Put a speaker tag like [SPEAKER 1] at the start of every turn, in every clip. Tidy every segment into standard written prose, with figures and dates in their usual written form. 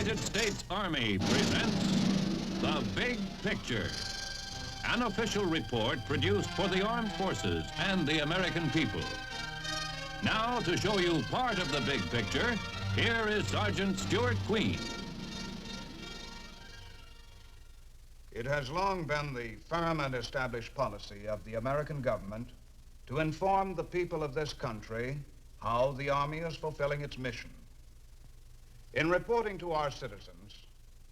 [SPEAKER 1] United States Army presents The Big Picture, an official report produced for the armed forces and the American people. Now, to show you part of the big picture, here is Sergeant Stuart Queen.
[SPEAKER 2] It has long been the firm and established policy of the American government to inform the people of this country how the Army is fulfilling its mission. In reporting to our citizens,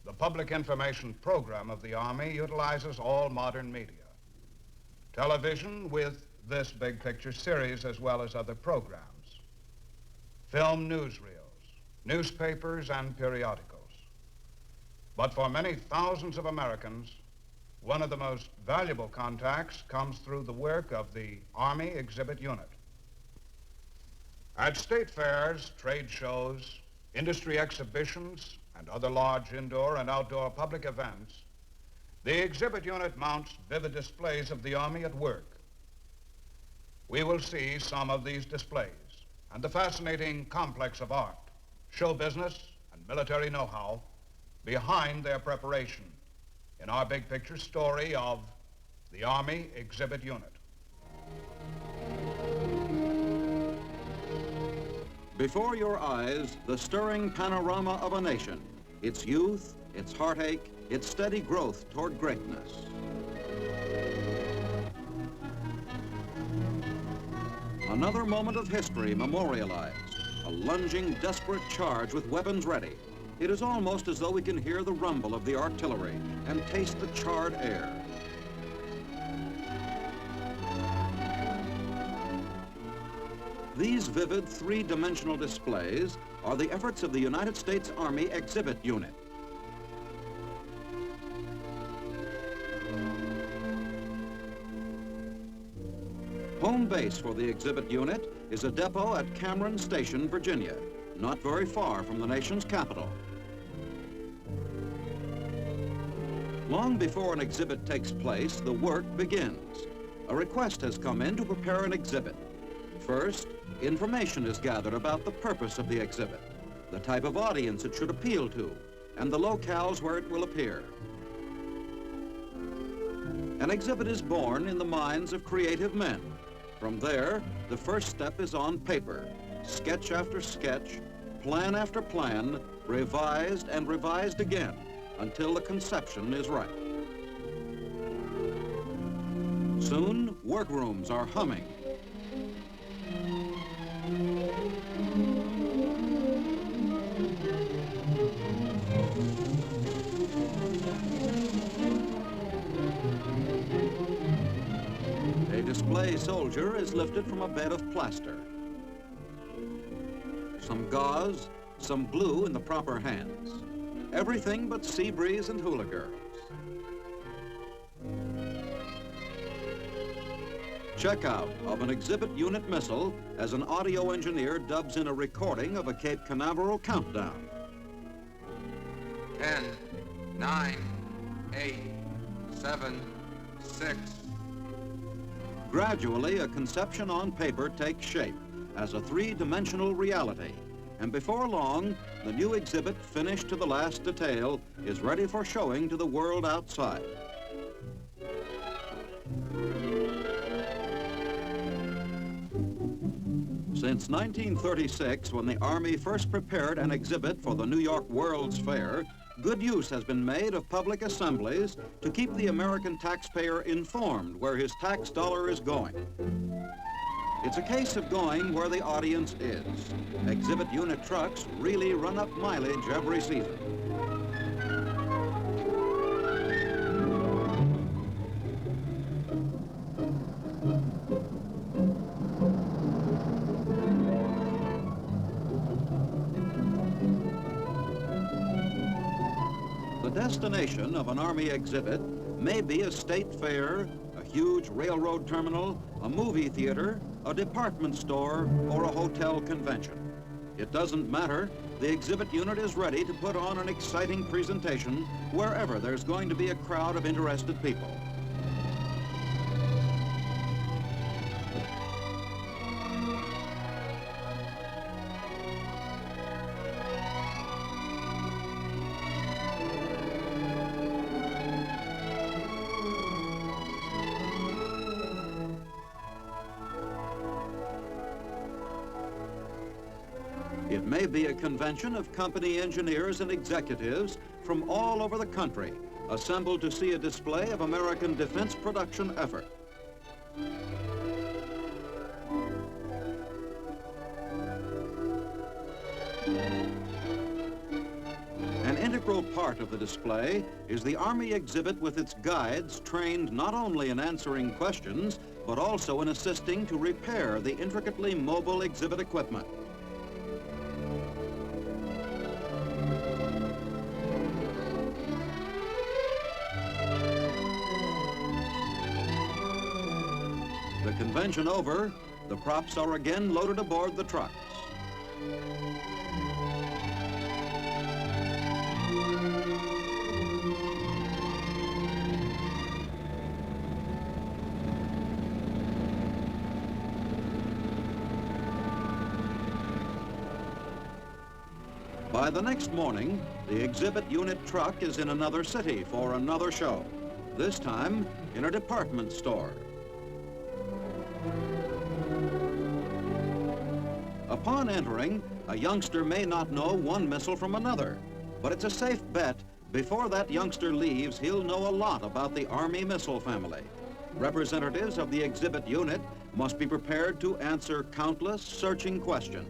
[SPEAKER 2] the public information program of the Army utilizes all modern media. Television with this Big Picture series as well as other programs. Film newsreels, newspapers, and periodicals. But for many thousands of Americans, one of the most valuable contacts comes through the work of the Army Exhibit Unit. At state fairs, trade shows, industry exhibitions, and other large indoor and outdoor public events, the exhibit unit mounts vivid displays of the Army at work. We will see some of these displays and the fascinating complex of art, show business, and military know-how behind their preparation in our big picture story of the Army Exhibit Unit.
[SPEAKER 3] Before your eyes, the stirring panorama of a nation, its youth, its heartache, its steady growth toward greatness. Another moment of history memorialized, a lunging, desperate charge with weapons ready. It is almost as though we can hear the rumble of the artillery and taste the charred air. These vivid three-dimensional displays are the efforts of the United States Army Exhibit Unit. Home base for the Exhibit Unit is a depot at Cameron Station, Virginia, not very far from the nation's capital. Long before an exhibit takes place, the work begins. A request has come in to prepare an exhibit. First, information is gathered about the purpose of the exhibit, the type of audience it should appeal to, and the locales where it will appear. An exhibit is born in the minds of creative men. From there, the first step is on paper, sketch after sketch, plan after plan, revised and revised again until the conception is right. Soon, workrooms are humming. A display soldier is lifted from a bed of plaster. Some gauze, some glue in the proper hands. Everything but sea breeze and hula girls. Checkout of an exhibit unit missile as an audio engineer dubs in a recording of a Cape Canaveral countdown.
[SPEAKER 4] 10, 9, 8, 7, 6.
[SPEAKER 3] Gradually, a conception on paper takes shape as a three-dimensional reality. And before long, the new exhibit, finished to the last detail, is ready for showing to the world outside. Since 1936, when the Army first prepared an exhibit for the New York World's Fair, good use has been made of public assemblies to keep the American taxpayer informed where his tax dollar is going. It's a case of going where the audience is. Exhibit unit trucks really run up mileage every season. The destination of an Army exhibit may be a state fair, a huge railroad terminal, a movie theater, a department store, or a hotel convention. It doesn't matter. The exhibit unit is ready to put on an exciting presentation wherever there's going to be a crowd of interested people. It may be a convention of company engineers and executives from all over the country, assembled to see a display of American defense production effort. An integral part of the display is the Army exhibit with its guides trained not only in answering questions, but also in assisting to repair the intricately mobile exhibit equipment. The convention over, the props are again loaded aboard the trucks. By the next morning, the exhibit unit truck is in another city for another show, this time in a department store. Upon entering, a youngster may not know one missile from another, but it's a safe bet before that youngster leaves, he'll know a lot about the Army missile family. Representatives of the exhibit unit must be prepared to answer countless searching questions.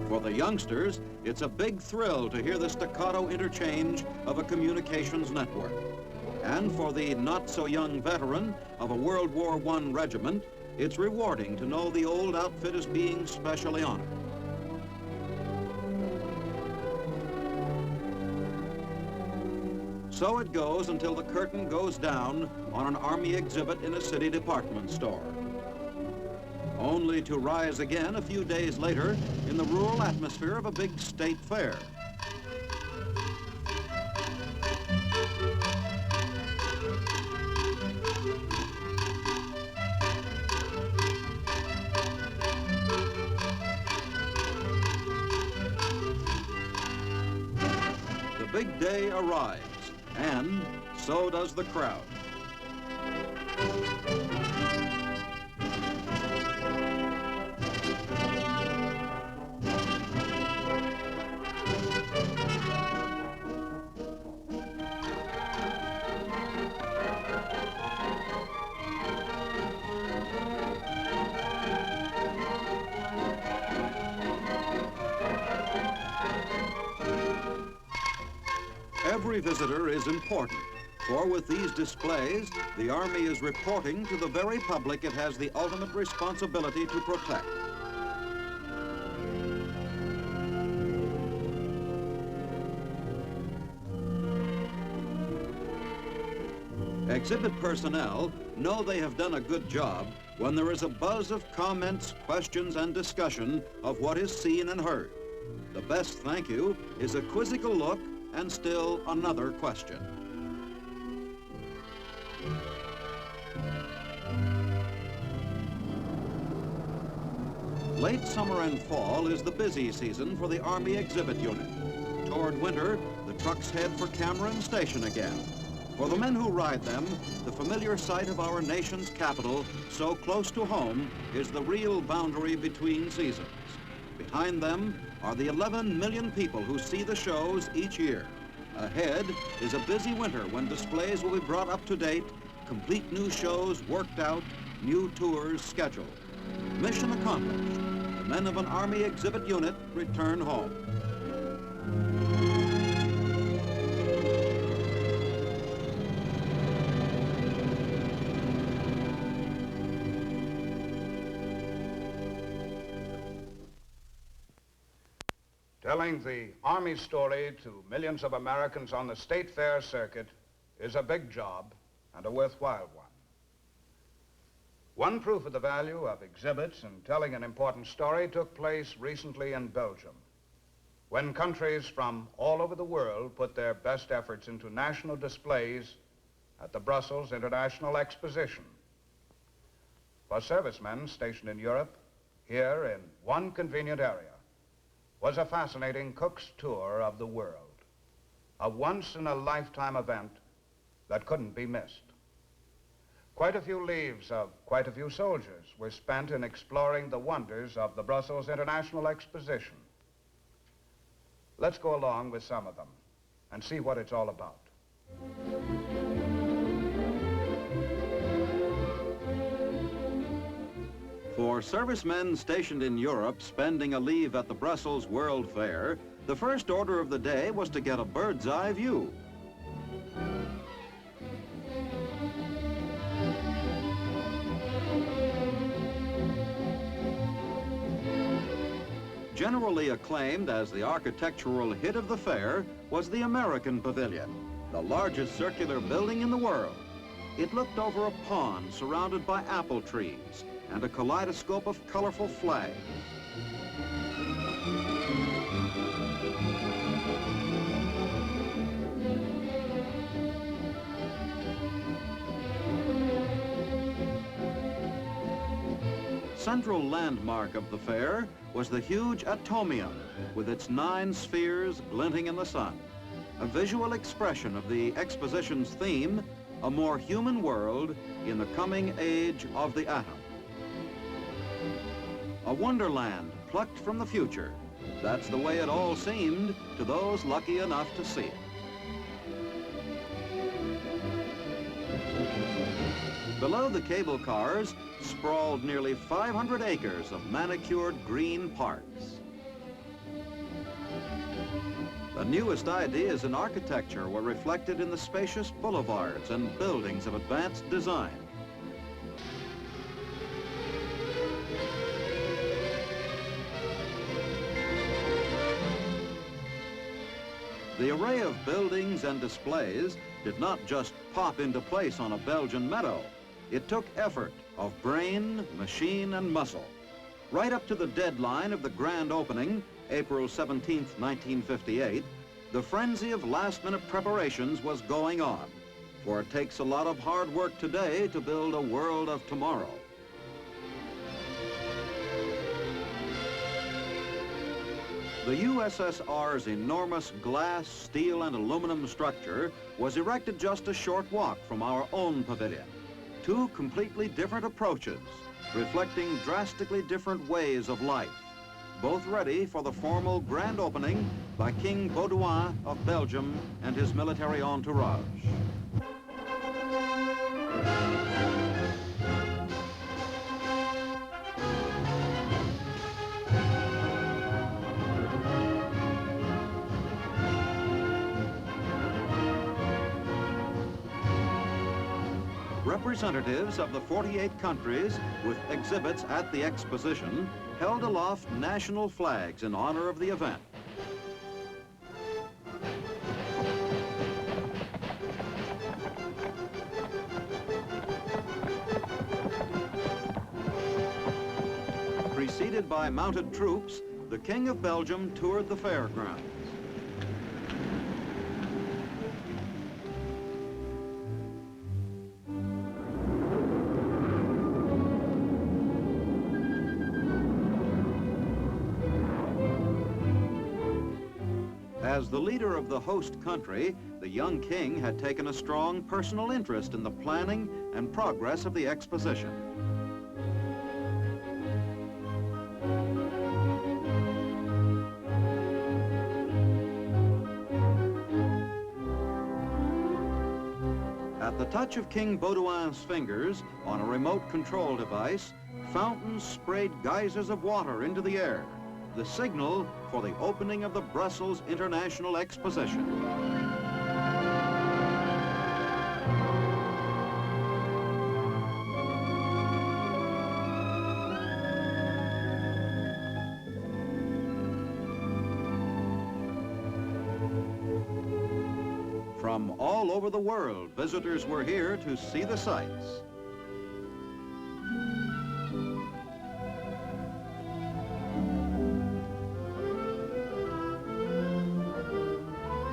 [SPEAKER 3] For the youngsters, it's a big thrill to hear the staccato interchange of a communications network. And for the not-so-young veteran of a World War I regiment, it's rewarding to know the old outfit is being specially honored. So it goes until the curtain goes down on an Army exhibit in a city department store, only to rise again a few days later in the rural atmosphere of a big state fair. The big day arrives, and so does the crowd. Every visitor is important, for with these displays, the Army is reporting to the very public it has the ultimate responsibility to protect. Exhibit personnel know they have done a good job when there is a buzz of comments, questions, and discussion of what is seen and heard. The best thank you is a quizzical look and still another question. Late summer and fall is the busy season for the Army exhibit unit. Toward winter, the trucks head for Cameron Station again. For the men who ride them, the familiar sight of our nation's capital, so close to home, is the real boundary between seasons. Behind them are the 11 million people who see the shows each year. Ahead is a busy winter when displays will be brought up to date, complete new shows worked out, new tours scheduled. Mission accomplished. The men of an Army exhibit unit return home.
[SPEAKER 2] Telling the Army story to millions of Americans on the state fair circuit is a big job and a worthwhile one. One proof of the value of exhibits in telling an important story took place recently in Belgium, when countries from all over the world put their best efforts into national displays at the Brussels International Exposition. For servicemen stationed in Europe, here in one convenient area, was a fascinating Cook's tour of the world, a once-in-a-lifetime event that couldn't be missed. Quite a few leaves of quite a few soldiers were spent in exploring the wonders of the Brussels International Exposition. Let's go along with some of them and see what it's all about.
[SPEAKER 3] For servicemen stationed in Europe spending a leave at the Brussels World Fair, the first order of the day was to get a bird's eye view. Generally acclaimed as the architectural hit of the fair was the American Pavilion, the largest circular building in the world. It looked over a pond surrounded by apple trees and a kaleidoscope of colorful flags. Central landmark of the fair was the huge Atomium with its 9 spheres glinting in the sun, a visual expression of the exposition's theme, a more human world in the coming age of the atom. A wonderland plucked from the future. That's the way it all seemed to those lucky enough to see it. Below the cable cars sprawled nearly 500 acres of manicured green parks. The newest ideas in architecture were reflected in the spacious boulevards and buildings of advanced design. The array of buildings and displays did not just pop into place on a Belgian meadow. It took effort of brain, machine, and muscle. Right up to the deadline of the grand opening, April 17th, 1958, the frenzy of last-minute preparations was going on, for it takes a lot of hard work today to build a world of tomorrow. The USSR's enormous glass, steel, and aluminum structure was erected just a short walk from our own pavilion. 2 completely different approaches, reflecting drastically different ways of life, both ready for the formal grand opening by King Baudouin of Belgium and his military entourage. Representatives of the 48 countries with exhibits at the exposition held aloft national flags in honor of the event. Preceded by mounted troops, the King of Belgium toured the fairgrounds. As the leader of the host country, the young king had taken a strong personal interest in the planning and progress of the exposition. At the touch of King Baudouin's fingers, on a remote control device, fountains sprayed geysers of water into the air, the signal for the opening of the Brussels International Exposition. From all over the world, visitors were here to see the sights.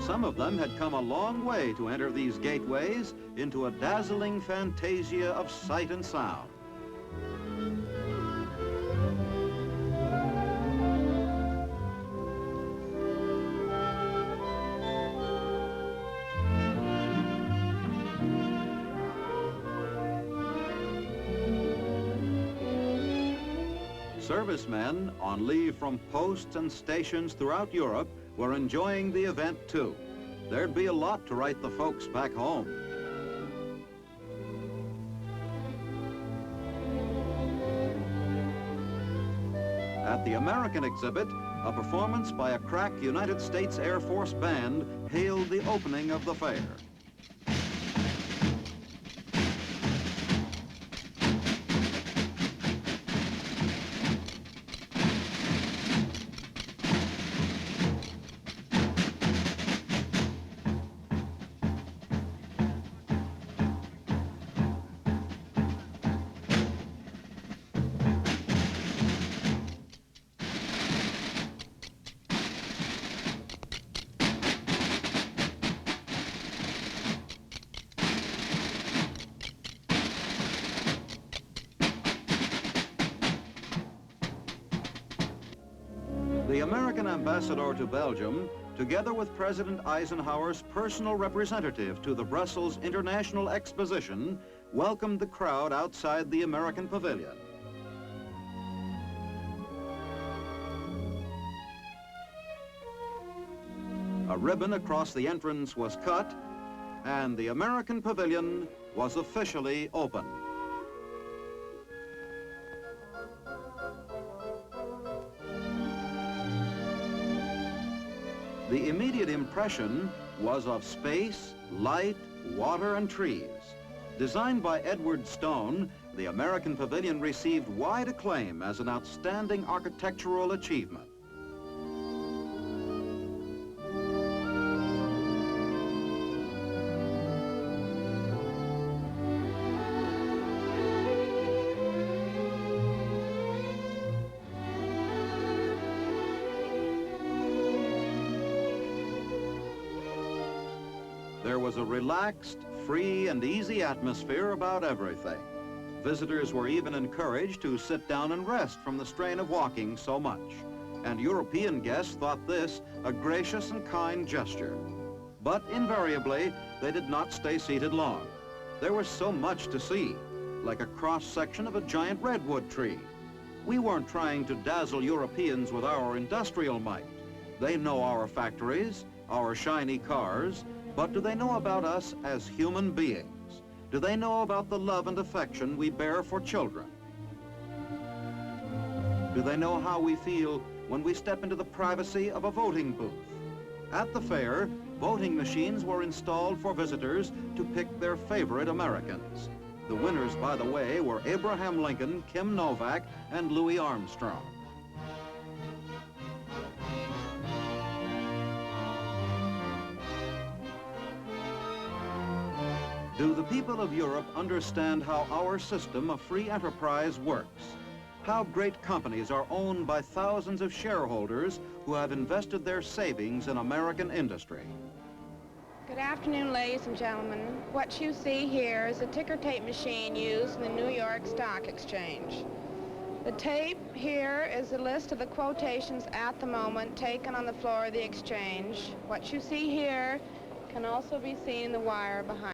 [SPEAKER 3] Some of them had come a long way to enter these gateways into a dazzling fantasia of sight and sound. Servicemen on leave from posts and stations throughout Europe were enjoying the event too. There'd be a lot to write the folks back home. At the American exhibit, a performance by a crack United States Air Force band hailed the opening of the fair. The American ambassador to Belgium, together with President Eisenhower's personal representative to the Brussels International Exposition, welcomed the crowd outside the American Pavilion. A ribbon across the entrance was cut, and the American Pavilion was officially opened. The immediate impression was of space, light, water, and trees. Designed by Edward Stone, the American Pavilion received wide acclaim as an outstanding architectural achievement. There was a relaxed, free, and easy atmosphere about everything. Visitors were even encouraged to sit down and rest from the strain of walking so much. And European guests thought this a gracious and kind gesture. But invariably, they did not stay seated long. There was so much to see, like a cross-section of a giant redwood tree. We weren't trying to dazzle Europeans with our industrial might. They know our factories, our shiny cars, but do they know about us as human beings? Do they know about the love and affection we bear for children? Do they know how we feel when we step into the privacy of a voting booth? At the fair, voting machines were installed for visitors to pick their favorite Americans. The winners, by the way, were Abraham Lincoln, Kim Novak, and Louis Armstrong. Do the people of Europe understand how our system of free enterprise works? How great companies are owned by thousands of shareholders who have invested their savings in American industry?
[SPEAKER 5] Good afternoon, ladies and gentlemen. What you see here is a ticker tape machine used in the New York Stock Exchange. The tape here is a list of the quotations at the moment taken on the floor of the exchange. What you see here can also be seen in the wire behind.